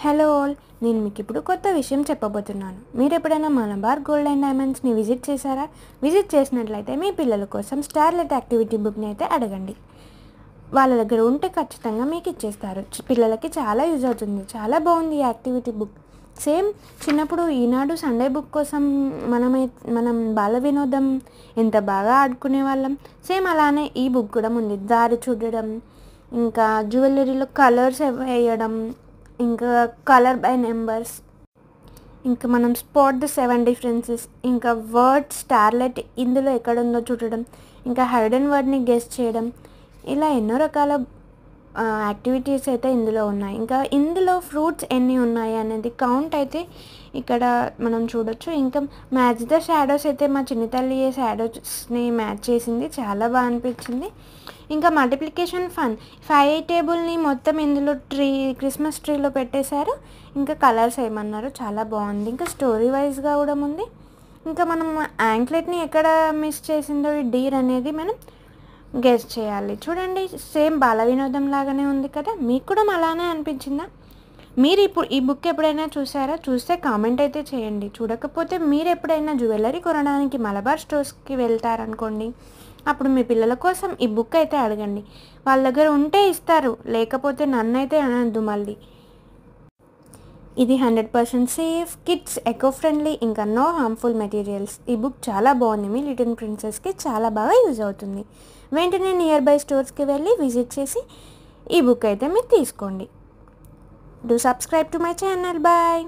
Hello all, నేను మీకు ఇప్పుడు కొత్త విషయం చెప్పబోతున్నాను. మీరు ఎప్పుడైనా మలబార్ గోల్డ్ అండ్ డైమండ్స్ని విజిట్ చేశారా? విజిట్ చేసినట్లయితే మీ పిల్లల కోసం స్టార్లెట్ యాక్టివిటీ బుక్ని అయితే అడగండి. వాళ్ళ దగ్గర ఉంటే ఖచ్చితంగా మీకు ఇచ్చేస్తారు. పిల్లలకి చాలా యూజ్ అవుతుంది. చాలా బాగుంది ఈ యాక్టివిటీ బుక్. సేమ్ చిన్నప్పుడు ఈనాడు సండే బుక్ కోసం మనం బాల వినోదం ఎంత బాగా ఆడుకునే వాళ్ళం, సేమ్ అలానే ఈ బుక్ కూడా ఉంది. దారి చూడడం, ఇంకా జ్యువెలరీలో కలర్స్ వేయడం, ఇంకా కలర్ బై నెంబర్స్, ఇంకా మనం స్పాట్ ద 7 డిఫరెన్సెస్, ఇంకా వర్డ్ స్టార్లెట్ ఇందులో ఎక్కడుందో చూడడం, ఇంకా హైడెన్ వర్డ్ని గెస్ చేయడం, ఇలా ఎన్నో రకాల యాక్టివిటీస్ అయితే ఇందులో ఉన్నాయి. ఇంకా ఇందులో ఫ్రూట్స్ ఎన్ని ఉన్నాయి అనేది కౌంట్ అయితే ఇక్కడ మనం చూడొచ్చు. ఇంకా మ్యాచ్ ద షాడోస్ అయితే మా చిన్న తల్లి షాడోస్ని మ్యాచ్ చేసింది, చాలా బాగా అనిపించింది. ఇంకా మల్టిప్లికేషన్ ఫన్ 5 టేబుల్ని మొత్తం ఇందులో క్రిస్మస్ ట్రీలో పెట్టేశారు. ఇంకా కలర్స్ ఏమన్నారు, చాలా బాగుంది. ఇంకా స్టోరీ వైజ్గా కూడా ఉంది. ఇంకా మనం యాంక్లెట్ని ఎక్కడ మిస్ చేసిందో ఈ డీర్ అనేది మనం గెస్ చేయాలి. చూడండి, సేమ్ బాల వినోదం లాగానే ఉంది కదా, మీకు కూడా అలానే అనిపించిందా? మీరు ఇప్పుడు ఈ బుక్ ఎప్పుడైనా చూసారా? చూస్తే కామెంట్ అయితే చేయండి. చూడకపోతే మీరు ఎప్పుడైనా జ్యువెలరీ కొనడానికి మలబార్ స్టోర్స్కి వెళ్తారనుకోండి, అప్పుడు మీ పిల్లల కోసం ఈ బుక్ అయితే అడగండి. వాళ్ళ దగ్గర ఉంటే ఇస్తారు, లేకపోతే నన్ను అయితే అనద్దు మళ్ళీ. ఇది 100% సేఫ్, కిడ్స్ ఎకో ఫ్రెండ్లీ, ఇంకా నో హార్మ్ఫుల్ మెటీరియల్స్. ఈ బుక్ చాలా బాగుంది. మీ లిటిల్ ప్రిన్సెస్కి చాలా బాగా యూజ్ అవుతుంది. వెంటనే నియర్ బై స్టోర్స్కి వెళ్ళి విజిట్ చేసి ఈ బుక్ అయితే మీరు తీసుకోండి. Do subscribe to my channel. Bye.